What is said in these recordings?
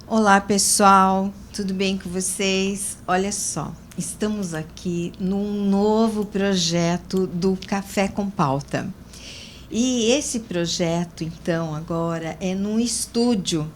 Olá, pessoal, tudo bem com vocês? Olha só, estamos aqui num novo projeto do Café com Pauta. E esse projeto, então, agora é num estúdio.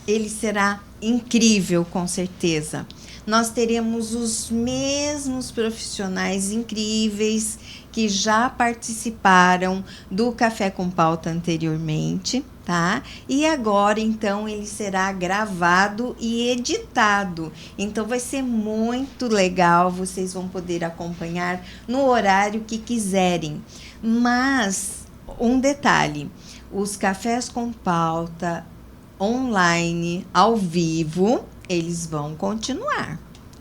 Ele será incrível, com certeza. Nós teremos os mesmos profissionais incríveis que já participaram do Café com Pauta anteriormente, tá? E agora, então, ele será gravado e editado. Então, vai ser muito legal. Vocês vão poder acompanhar no horário que quiserem. Mas, um detalhe: os Cafés com Pauta online, ao vivo, eles vão continuar,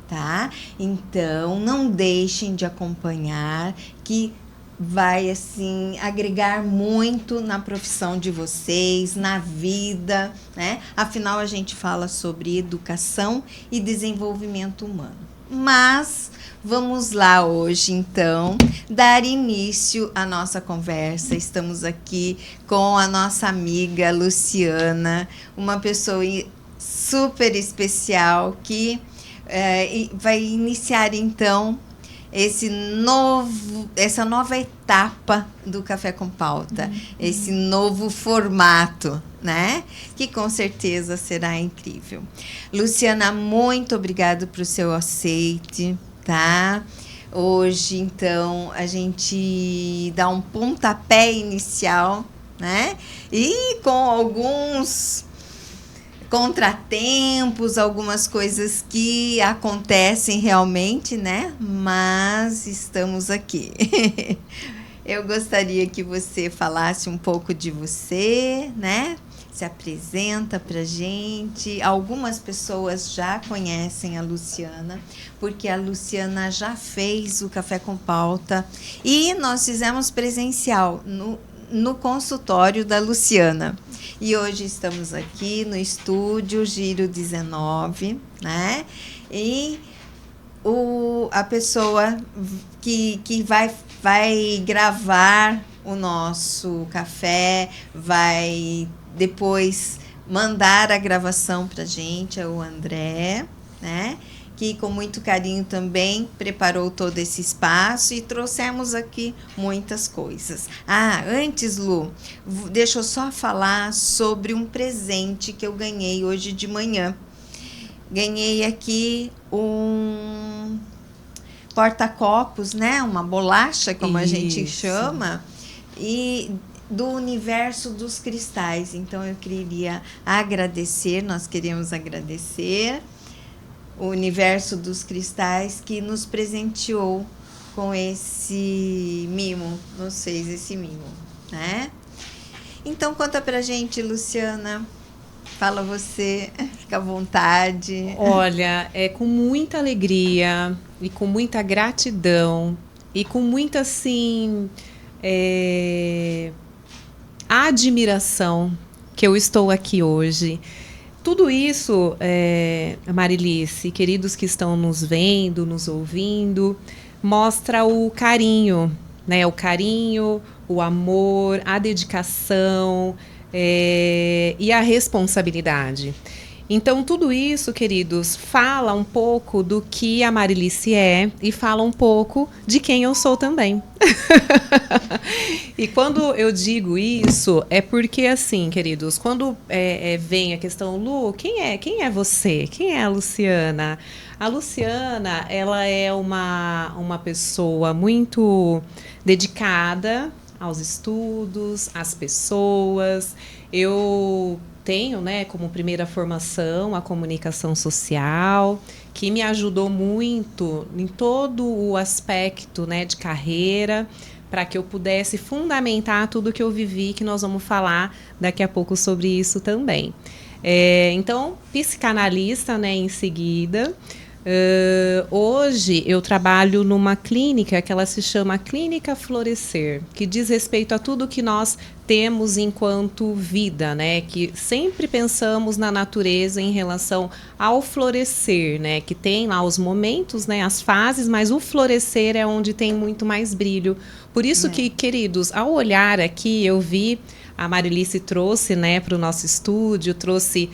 tá? Então, não deixem de acompanhar, que vai, assim, agregar muito na profissão de vocês, na vida, né? Afinal, a gente fala sobre educação e desenvolvimento humano. Mas vamos lá hoje, então, dar início à nossa conversa. Estamos aqui com a nossa essa Luciana, uma pessoa super especial que vai iniciar, então, essa nova etapa do Café com Pauta, esse novo formato, né? Que com certeza será incrível. Luciana, muito obrigada por seu aceite, tá? Hoje, então, a gente dá um pontapé inicial, né? E com alguns contratempos, algumas coisas que acontecem realmente, né? Mas estamos aqui. Eu gostaria que você falasse um pouco de você, né? Se apresenta pra gente. Algumas pessoas já conhecem a Luciana, porque a Luciana já fez o Café com Pauta e nós fizemos presencial no consultório da Luciana. E hoje estamos aqui no estúdio Giro 19, né? E a pessoa que vai gravar o nosso café, vai depois mandar a gravação para a gente, é o André, né? Que com muito carinho também preparou todo esse espaço e trouxemos aqui muitas coisas. Antes, Lu, deixa eu só falar sobre um presente que eu ganhei hoje de manhã. Ganhei aqui um porta-copos, né? Uma bolacha, como a gente chama, e do universo dos cristais. Então, eu queria agradecer, nós queremos agradecer o universo dos cristais que nos presenteou com esse mimo, nos fez esse mimo, né? Então, conta pra gente, Luciana. Fala você, fica à vontade. Olha, é com muita alegria e com muita gratidão e com muita, assim, admiração que eu estou aqui hoje. Tudo isso, Marilice, queridos que estão nos vendo, nos ouvindo, mostra o carinho, né? O carinho, o amor, a dedicação e a responsabilidade. Então, tudo isso, queridos, fala um pouco do que a Marilice é e fala um pouco de quem eu sou também. E quando eu digo isso, é porque, assim, queridos, quando vem a questão, Lu, quem é você? Quem é a Luciana? A Luciana, ela é uma pessoa muito dedicada aos estudos, às pessoas. Eu tenho, né, como primeira formação a comunicação social, que me ajudou muito em todo o aspecto, né, de carreira, para que eu pudesse fundamentar tudo que eu vivi, que nós vamos falar daqui a pouco sobre isso também. Então, psicanalista, né, em seguida. Hoje eu trabalho numa clínica que ela se chama Clínica Florescer, que diz respeito a tudo que nós temos enquanto vida, né? Que sempre pensamos na natureza em relação ao florescer, né? Que tem lá os momentos, né? As fases, mas o florescer é onde tem muito mais brilho. Por isso que, queridos, ao olhar aqui, eu vi a Marilice trouxe, né, para o nosso estúdio, trouxe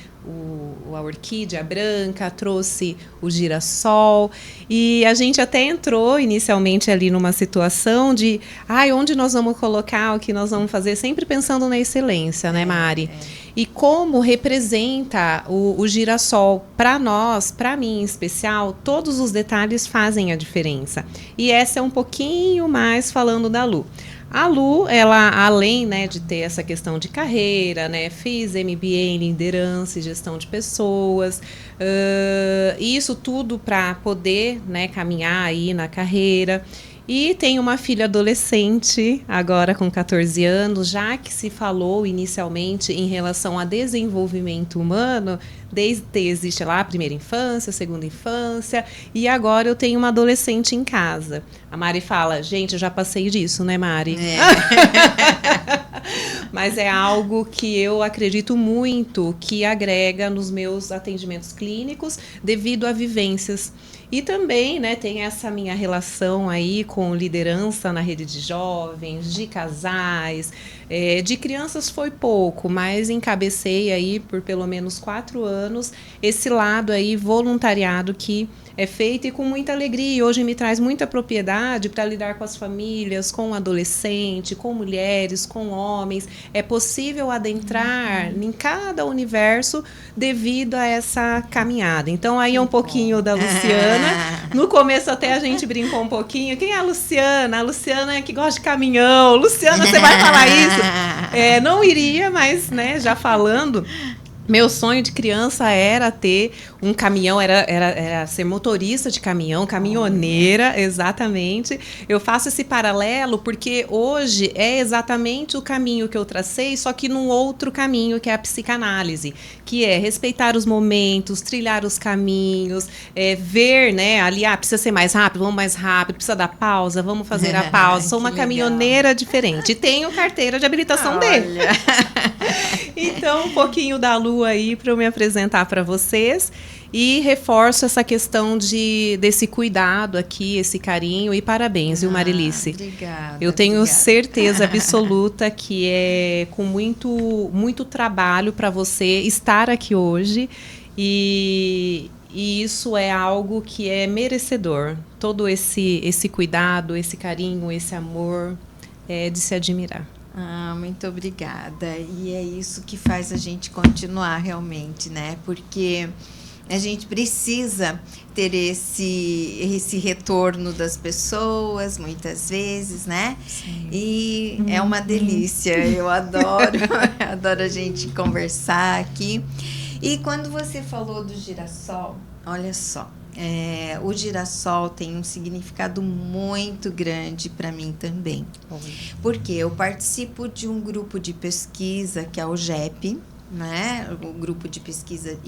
a orquídea branca, trouxe o girassol, e a gente até entrou inicialmente ali numa situação de onde nós vamos colocar, o que nós vamos fazer, sempre pensando na excelência, né, Mari? E como representa o girassol para nós, para mim em especial, todos os detalhes fazem a diferença. E essa é um pouquinho mais falando da Lu. A Lu, ela, além, né, de ter essa questão de carreira, né, fiz MBA em liderança e gestão de pessoas, isso tudo para poder, né, caminhar aí na carreira. E tem uma filha adolescente, agora com 14 anos, já que se falou inicialmente em relação a desenvolvimento humano, existe lá a primeira infância, a segunda infância, e agora eu tenho uma adolescente em casa. A Mari fala, gente, eu já passei disso, né, Mari? Mas é algo que eu acredito muito que agrega nos meus atendimentos clínicos devido a vivências. E também, né, tem essa minha relação aí com liderança na rede de jovens, de casais, de crianças foi pouco, mas encabecei aí por pelo menos 4 anos esse lado aí voluntariado que é feito e com muita alegria. E hoje me traz muita propriedade para lidar com as famílias, com o adolescente, com mulheres, com homens. É possível adentrar em cada universo devido a essa caminhada. Então, aí é um pouquinho da Luciana. No começo até a gente brincou um pouquinho. Quem é a Luciana? A Luciana é que gosta de caminhão. Luciana, você vai falar isso? Não iria, mas, né, já falando... Meu sonho de criança era ter um caminhão, era ser motorista de caminhão, caminhoneira, exatamente. Eu faço esse paralelo porque hoje é exatamente o caminho que eu tracei, só que num outro caminho, que é a psicanálise, que é respeitar os momentos, trilhar os caminhos, ver, né, ali, precisa ser mais rápido, vamos mais rápido, precisa dar pausa, vamos fazer a pausa. Sou uma caminhoneira diferente. Tenho carteira de habilitação dele. Então, um pouquinho da Lu aí para eu me apresentar para vocês e reforço essa questão desse cuidado aqui, esse carinho e parabéns, viu, Marilice? Obrigada. Eu tenho certeza absoluta que é com muito trabalho para você estar aqui hoje e isso é algo que é merecedor. Todo esse cuidado, esse carinho, esse amor é de se admirar. Muito obrigada. E é isso que faz a gente continuar realmente, né? Porque a gente precisa ter esse retorno das pessoas, muitas vezes, né? Sim. E é uma delícia. Eu adoro, adoro a gente conversar aqui. E quando você falou do girassol, olha só. O girassol tem um significado muito grande para mim também. Porque eu participo de um grupo de pesquisa que é o GEP, né? O grupo de pesquisas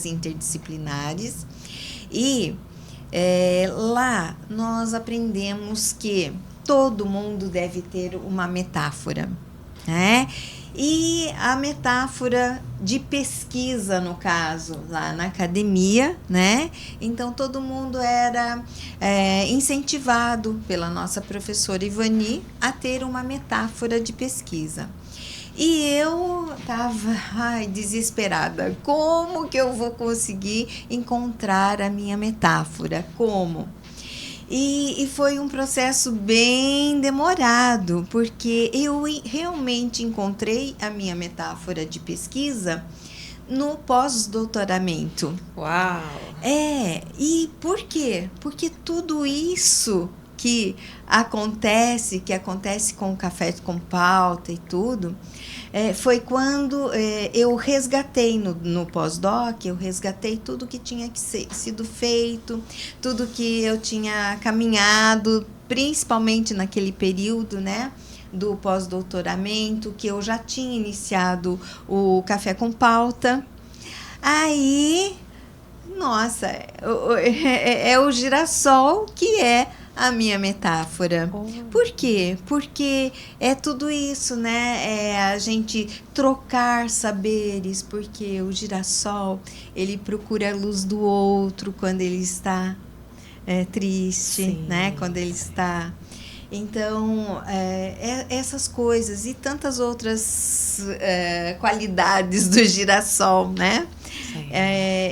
interdisciplinares. E lá nós aprendemos que todo mundo deve ter uma metáfora, né? E a metáfora de pesquisa, no caso, lá na academia, né? Então, todo mundo era incentivado pela nossa professora Ivani a ter uma metáfora de pesquisa. E eu estava desesperada. Como que eu vou conseguir encontrar a minha metáfora? Como? E foi um processo bem demorado, porque eu realmente encontrei a minha metáfora de pesquisa no pós-doutoramento. Uau! E por quê? Porque tudo isso que acontece com o Café com Pauta e tudo, foi quando eu resgatei no pós-doc, eu resgatei tudo que tinha sido feito, tudo que eu tinha caminhado, principalmente naquele período, né, do pós-doutoramento, que eu já tinha iniciado o Café com Pauta. Aí, nossa, é o girassol que é a minha metáfora. Por quê? Porque é tudo isso, né? É a gente trocar saberes, porque o girassol, ele procura a luz do outro quando ele está triste, Sim. né? Quando ele está... Então, essas coisas e tantas outras qualidades do girassol, né?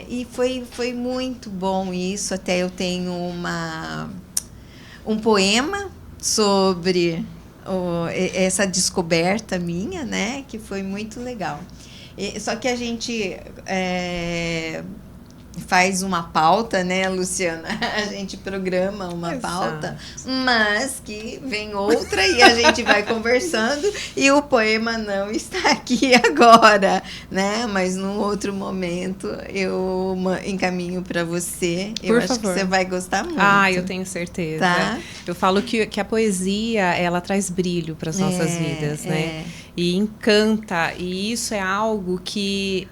E foi muito bom isso. Até eu tenho um poema sobre essa descoberta minha, né? Que foi muito legal. Só que a gente faz uma pauta, né, Luciana? A gente programa uma pauta, mas que vem outra e a gente vai conversando e o poema não está aqui agora, né? Mas num outro momento eu encaminho para você. Eu acho que você vai gostar muito. Eu tenho certeza. Tá? Eu falo que a poesia, ela traz brilho para as nossas vidas, né? E encanta. E isso é algo que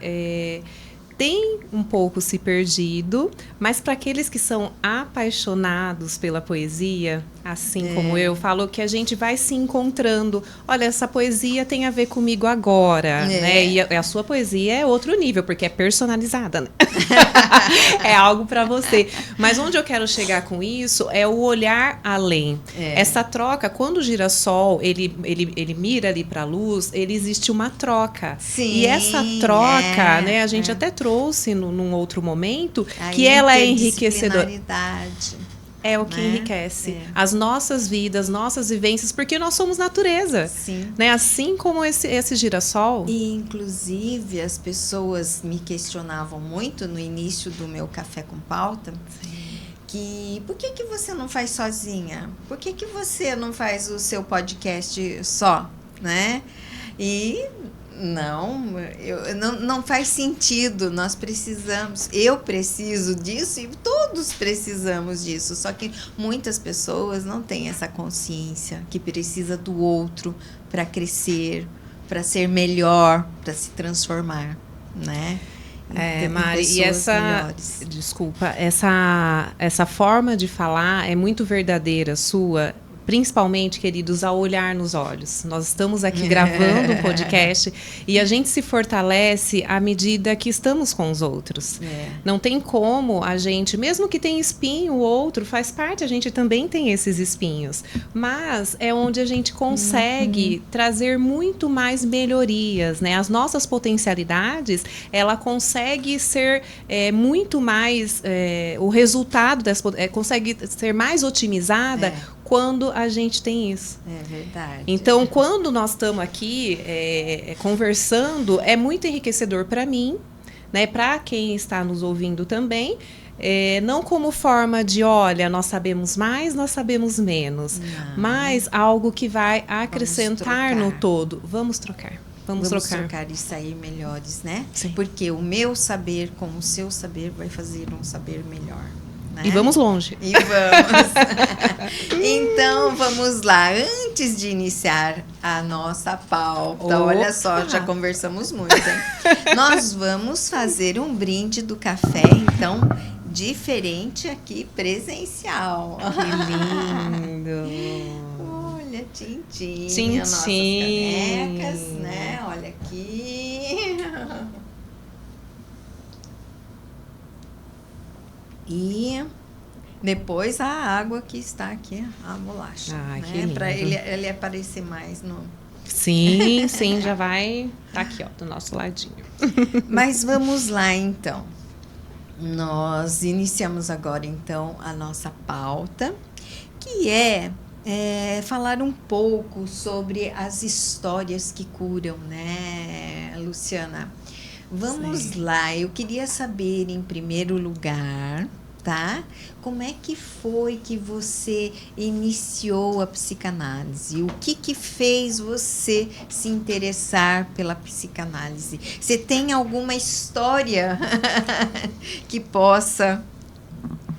tem um pouco se perdido, mas para aqueles que são apaixonados pela poesia, assim como eu, falo que a gente vai se encontrando. Olha, essa poesia tem a ver comigo agora, né? E a sua poesia é outro nível, porque é personalizada, né? É algo para você. Mas onde eu quero chegar com isso é o olhar além. Essa troca, quando o girassol ele mira ali para a luz, ele existe uma troca. Sim, e essa troca, né? A gente até trouxe num outro momento que ela é enriquecedora. É o que enriquece as nossas vidas, nossas vivências, porque nós somos natureza. Sim. Né? Assim como esse girassol. E, inclusive, as pessoas me questionavam muito no início do meu Café com Pauta, que por que você não faz sozinha? Por que você não faz o seu podcast só? Né? E não faz sentido, nós precisamos, eu preciso disso e todos precisamos disso, só que muitas pessoas não têm essa consciência que precisa do outro para crescer, para ser melhor, para se transformar, né? Mari, e essa forma de falar é muito verdadeira sua. Principalmente, queridos, ao olhar nos olhos. Nós estamos aqui gravando um podcast e a gente se fortalece à medida que estamos com os outros. Não tem como a gente, mesmo que tenha espinho, o outro faz parte, a gente também tem esses espinhos. Mas é onde a gente consegue trazer muito mais melhorias, né? As nossas potencialidades, ela consegue ser muito mais... o resultado consegue ser mais otimizada quando a gente tem isso. É verdade. Então, quando nós estamos aqui conversando, é muito enriquecedor para mim, né, para quem está nos ouvindo também, não como forma de, olha, nós sabemos mais, nós sabemos menos, mas algo que vai acrescentar no todo. Vamos trocar. Vamos trocar e sair melhores, né? Sim. Porque o meu saber com o seu saber vai fazer um saber melhor. Né? E vamos longe. E vamos. Então, vamos lá. Antes de iniciar a nossa pauta, olha só, já conversamos muito, hein? Nós vamos fazer um brinde do café, então, diferente aqui, presencial. Que lindo! Olha, tintim, as nossas canecas, né? Olha aqui. E depois a água que está aqui, a bolacha. Né? Para ele aparecer mais no... Sim, já vai aqui, ó, do nosso ladinho. Mas vamos lá, então. Nós iniciamos agora, então, a nossa pauta, que é falar um pouco sobre as histórias que curam, né, Luciana? Vamos lá, eu queria saber, em primeiro lugar, tá? Como é que foi que você iniciou a psicanálise? O que fez você se interessar pela psicanálise? Você tem alguma história que possa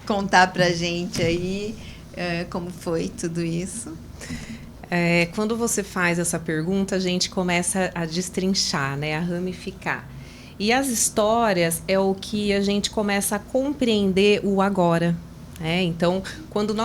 contar pra gente aí como foi tudo isso? Quando você faz essa pergunta, a gente começa a destrinchar, né? A ramificar. E as histórias é o que a gente começa a compreender o agora. Então, quando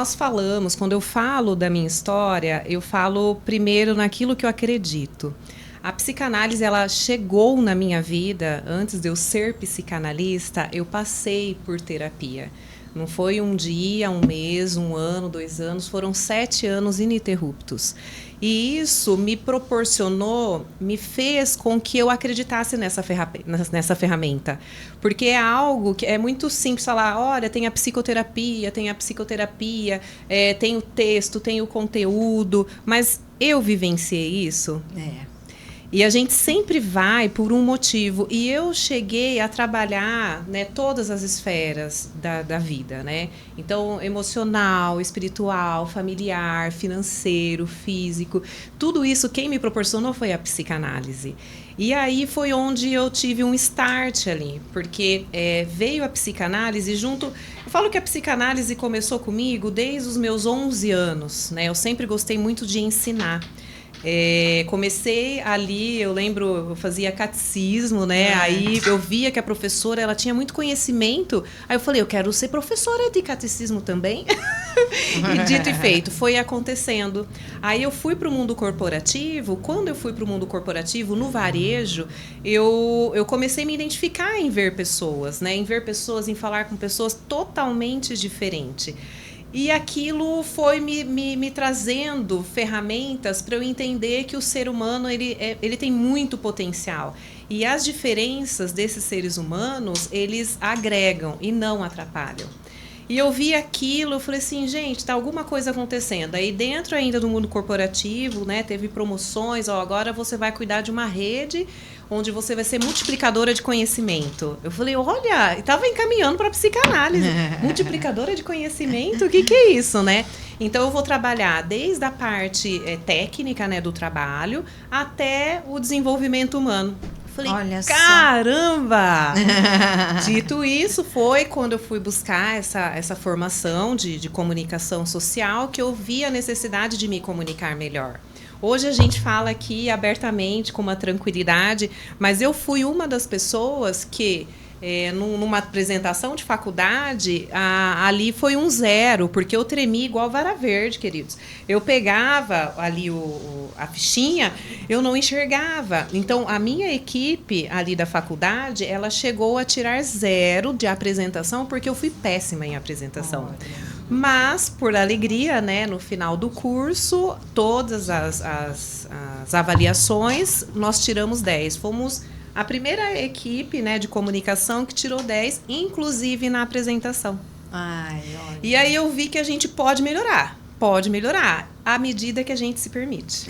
eu falo da minha história, eu falo primeiro naquilo que eu acredito. A psicanálise, ela chegou na minha vida, antes de eu ser psicanalista, eu passei por terapia. Não foi um dia, um mês, um ano, 2 anos, foram 7 anos ininterruptos. E isso me proporcionou, me fez com que eu acreditasse nessa ferramenta. Porque é algo que é muito simples falar, olha, tem a psicoterapia, tem o texto, tem o conteúdo, mas eu vivenciei isso. E a gente sempre vai por um motivo. E eu cheguei a trabalhar, né, todas as esferas da vida, né? Então, emocional, espiritual, familiar, financeiro, físico. Tudo isso, quem me proporcionou foi a psicanálise. E aí foi onde eu tive um start ali. Porque veio a psicanálise junto... Eu falo que a psicanálise começou comigo desde os meus 11 anos, né? Eu sempre gostei muito de ensinar. Comecei ali, eu lembro, eu fazia catecismo, né? Aí eu via que a professora, ela tinha muito conhecimento. Aí eu falei, eu quero ser professora de catecismo também. E dito e feito, foi acontecendo. Aí eu fui para o mundo corporativo. Quando eu fui para o mundo corporativo, no varejo, eu comecei a me identificar em ver pessoas, né? Em ver pessoas, em falar com pessoas totalmente diferentes. E aquilo foi me trazendo ferramentas para eu entender que o ser humano ele tem muito potencial. E as diferenças desses seres humanos, eles agregam e não atrapalham. E eu vi aquilo, eu falei assim, gente, tá alguma coisa acontecendo. Aí dentro ainda do mundo corporativo, né, teve promoções, agora você vai cuidar de uma rede onde você vai ser multiplicadora de conhecimento. Eu falei, olha, estava encaminhando para psicanálise. Multiplicadora de conhecimento? O que é isso, né? Então, eu vou trabalhar desde a parte técnica, né, do trabalho até o desenvolvimento humano. Falei, olha, caramba! Dito isso, foi quando eu fui buscar essa formação de comunicação social que eu vi a necessidade de me comunicar melhor. Hoje a gente fala aqui abertamente, com uma tranquilidade, mas eu fui uma das pessoas que, numa apresentação de faculdade, ali foi um 0, porque eu tremi igual vara verde, queridos. Eu pegava ali a fichinha, eu não enxergava. Então, a minha equipe ali da faculdade, ela chegou a tirar 0 de apresentação, porque eu fui péssima em apresentação. Mas, por alegria, né, no final do curso, todas as avaliações, nós tiramos 10. Fomos a primeira equipe, né, de comunicação que tirou 10, inclusive na apresentação. Ai, olha. E aí eu vi que a gente pode melhorar, à medida que a gente se permite.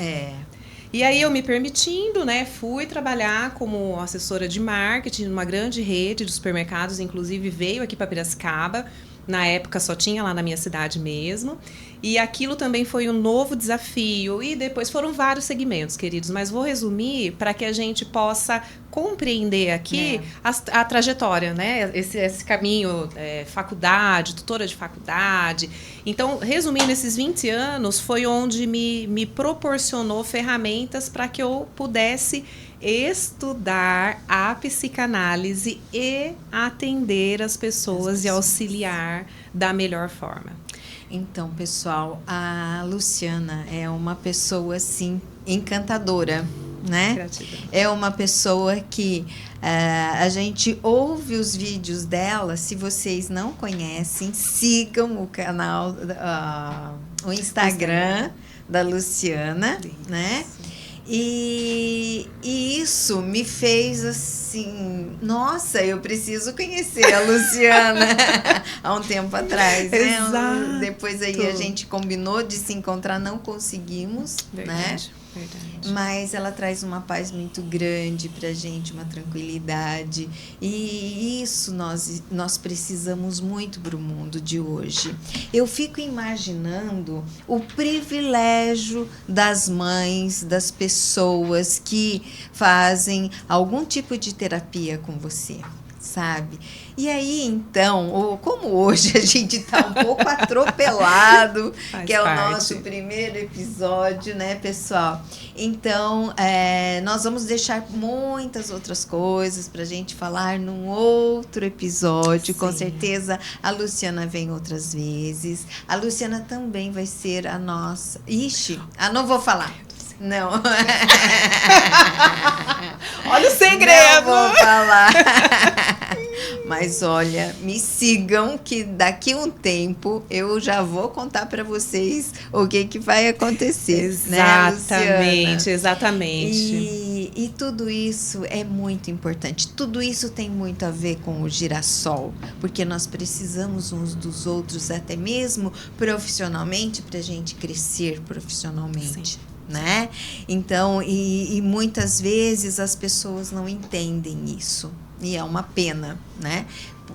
E aí eu me permitindo, né, fui trabalhar como assessora de marketing numa grande rede de supermercados, inclusive veio aqui para Piracicaba. Na época só tinha lá na minha cidade mesmo. E aquilo também foi um novo desafio. E depois foram vários segmentos, queridos. Mas vou resumir para que a gente possa compreender aqui a trajetória, né? Esse caminho, faculdade, tutora de faculdade. Então, resumindo, esses 20 anos foi onde me proporcionou ferramentas para que eu pudesse estudar a psicanálise e atender as pessoas e auxiliar da melhor forma. Então, pessoal, a Luciana é uma pessoa, assim, encantadora, né? Gratidão. É uma pessoa que a gente ouve os vídeos dela. Se vocês não conhecem, sigam o canal, o Instagram da Luciana, né? E isso me fez assim, nossa, eu preciso conhecer a Luciana há um tempo atrás, né? Exato. Depois aí a gente combinou de se encontrar, não conseguimos, Verdade. né? Mas ela traz uma paz muito grande pra gente, uma tranquilidade. E isso nós precisamos muito pro mundo de hoje. Eu fico imaginando o privilégio das mães, das pessoas que fazem algum tipo de terapia com você, sabe? E aí, então, como hoje a gente está um pouco atropelado, que é o nosso primeiro episódio, né, pessoal? Então, nós vamos deixar muitas outras coisas para a gente falar num outro episódio. Sim. Com certeza, a Luciana vem outras vezes. A Luciana também vai ser a nossa... Ixi, não vou falar. Não. Olha o segredo. Não vou falar. Mas olha, me sigam que daqui a um tempo eu já vou contar para vocês o que vai acontecer. Exatamente, né, exatamente. E tudo isso é muito importante. Tudo isso tem muito a ver com o girassol, porque nós precisamos uns dos outros, até mesmo profissionalmente, para a gente crescer profissionalmente. Sim. Né? Então, e muitas vezes as pessoas não entendem isso. E é uma pena, né?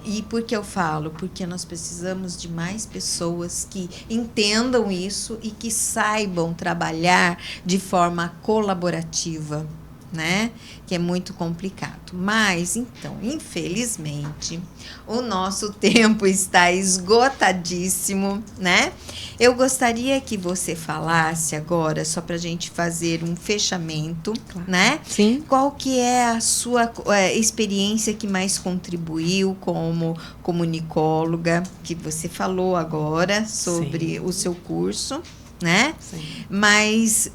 E por que eu falo? Porque nós precisamos de mais pessoas que entendam isso e que saibam trabalhar de forma colaborativa, né? Que é muito complicado. Mas, então, infelizmente, o nosso tempo está esgotadíssimo, né? Eu gostaria que você falasse agora, só para a gente fazer um fechamento, claro. né? Sim. Qual que é a sua experiência que mais contribuiu como comunicóloga, que você falou agora sobre o seu curso, né? Sim. Mas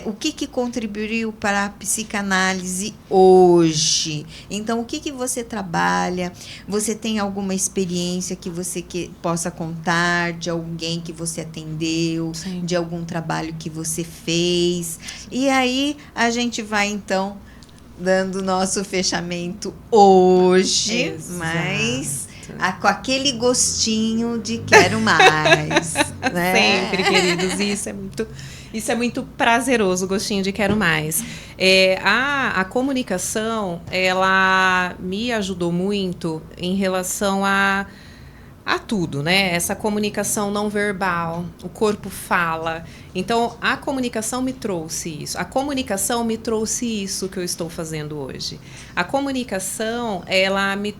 o que contribuiu para a psicanálise hoje? Então, o que você trabalha? Você tem alguma experiência que você possa contar de alguém que você atendeu, Sim. de algum trabalho que você fez? E aí a gente vai então dando o nosso fechamento hoje, Exato. Mas com aquele gostinho de quero mais. Né? Sempre, queridos. Isso é muito prazeroso, o gostinho de quero mais. A comunicação, ela me ajudou muito em relação a tudo, né? Essa comunicação não verbal, o corpo fala. Então, a comunicação me trouxe isso. A comunicação me trouxe isso que eu estou fazendo hoje. A comunicação, ela me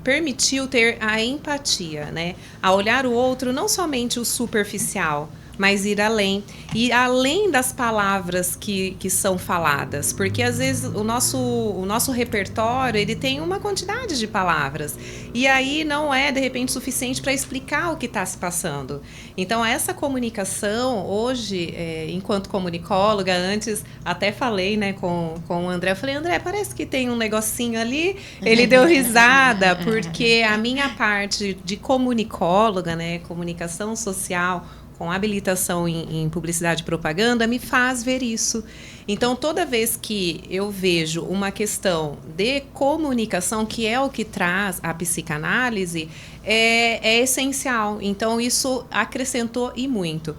permitiu ter a empatia, né? A olhar o outro, não somente o superficial, mas ir além. E além das palavras que são faladas. Porque, às vezes, o nosso repertório, ele tem uma quantidade de palavras. E aí não é, de repente, suficiente para explicar o que está se passando. Então, essa comunicação, hoje, enquanto comunicóloga, antes até falei, né, com o André, eu falei, André, parece que tem um negocinho ali. Ele deu risada, porque a minha parte de comunicóloga, né, comunicação social, com habilitação em publicidade e propaganda, me faz ver isso. Então, toda vez que eu vejo uma questão de comunicação, que é o que traz a psicanálise, é essencial. Então, isso acrescentou e muito.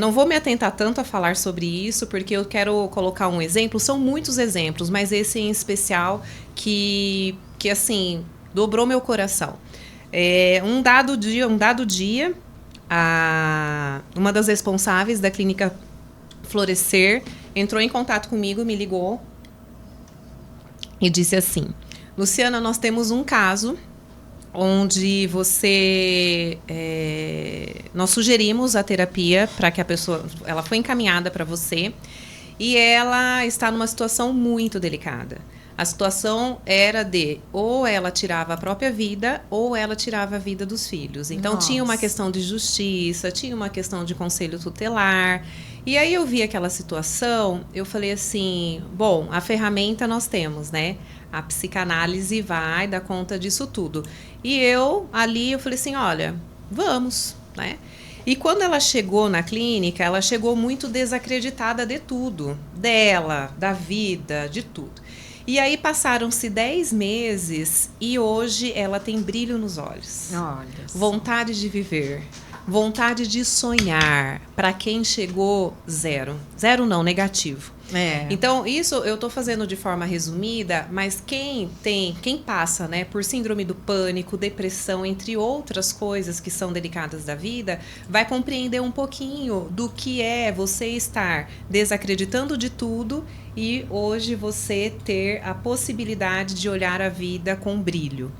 Não vou me atentar tanto a falar sobre isso, porque eu quero colocar um exemplo. São muitos exemplos, mas esse em especial que assim, dobrou meu coração. Um dado dia, uma das responsáveis da clínica Florescer entrou em contato comigo, me ligou e disse assim: Luciana, nós temos um caso onde nós sugerimos a terapia para que a pessoa, ela foi encaminhada para você e ela está numa situação muito delicada. A situação era ou ela tirava a própria vida ou ela tirava a vida dos filhos. Então, tinha uma questão de justiça, tinha uma questão de conselho tutelar. E aí eu vi aquela situação, eu falei assim, bom, a ferramenta nós temos, né? A psicanálise vai dar conta disso tudo. E eu falei assim, olha, vamos, né? E quando ela chegou na clínica, ela chegou muito desacreditada de tudo. Dela, da vida, de tudo. E aí passaram-se 10 meses e hoje ela tem brilho nos olhos. Olha só. Vontade de viver, vontade de sonhar. Para quem chegou, zero. Zero não, negativo. Então, isso eu estou fazendo de forma resumida, mas quem passa, né, por síndrome do pânico, depressão, entre outras coisas que são delicadas da vida, vai compreender um pouquinho do que é você estar desacreditando de tudo e hoje você ter a possibilidade de olhar a vida com brilho.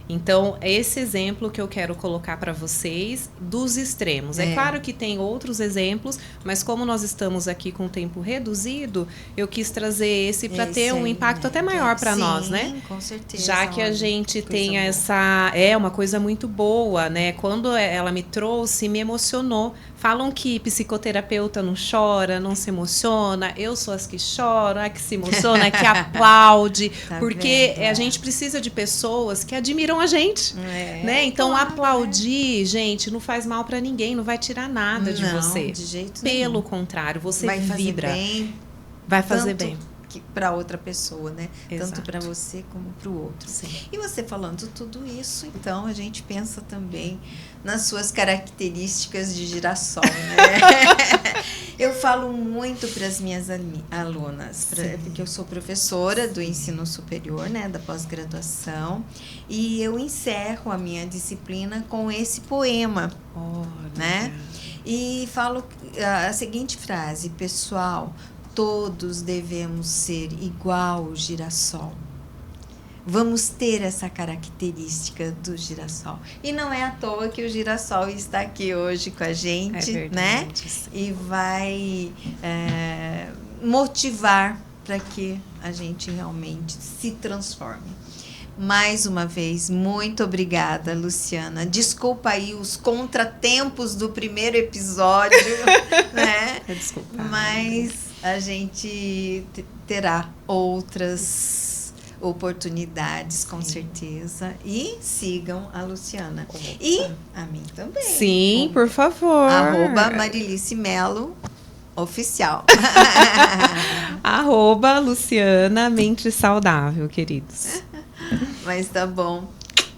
Então, é esse exemplo que eu quero colocar para vocês dos extremos. É claro que tem outros exemplos, mas como nós estamos aqui com tempo reduzido, eu quis trazer esse para ter um impacto até maior para nós, né? Sim, com certeza. Já que a gente tem essa... É uma coisa muito boa, né? Quando ela me trouxe, me emocionou Falam que psicoterapeuta não chora, não se emociona. Eu sou as que choram, a que se emociona, a que aplaude. Tá porque vendo? A gente precisa de pessoas que admiram a gente. Né? Então, claro, aplaudir, gente, não faz mal para ninguém, não vai tirar nada de você. De jeito Pelo nenhum. contrário, você vai vibra. Fazer bem, vai fazer bem. Para outra pessoa, né? Exato. Tanto para você como para o outro. Sim. E você falando tudo isso, então a gente pensa também nas suas características de girassol, né? Eu falo muito para as minhas alunas, porque eu sou professora do ensino superior, né, da pós-graduação, e eu encerro a minha disciplina com esse poema, né? E falo a seguinte frase: pessoal, todos devemos ser igual o girassol. Vamos ter essa característica do girassol. E não é à toa que o girassol está aqui hoje com a gente, né? E vai motivar para que a gente realmente se transforme. Mais uma vez, muito obrigada, Luciana. Desculpa aí os contratempos do primeiro episódio, né? Desculpa. Mas a gente terá outras oportunidades, com certeza. E sigam a Luciana. E a mim também. Sim, por favor. @Marilice Melo Oficial. @Luciana Mente Saudável, queridos. Mas tá bom.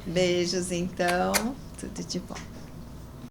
Beijos, então. Tudo de bom.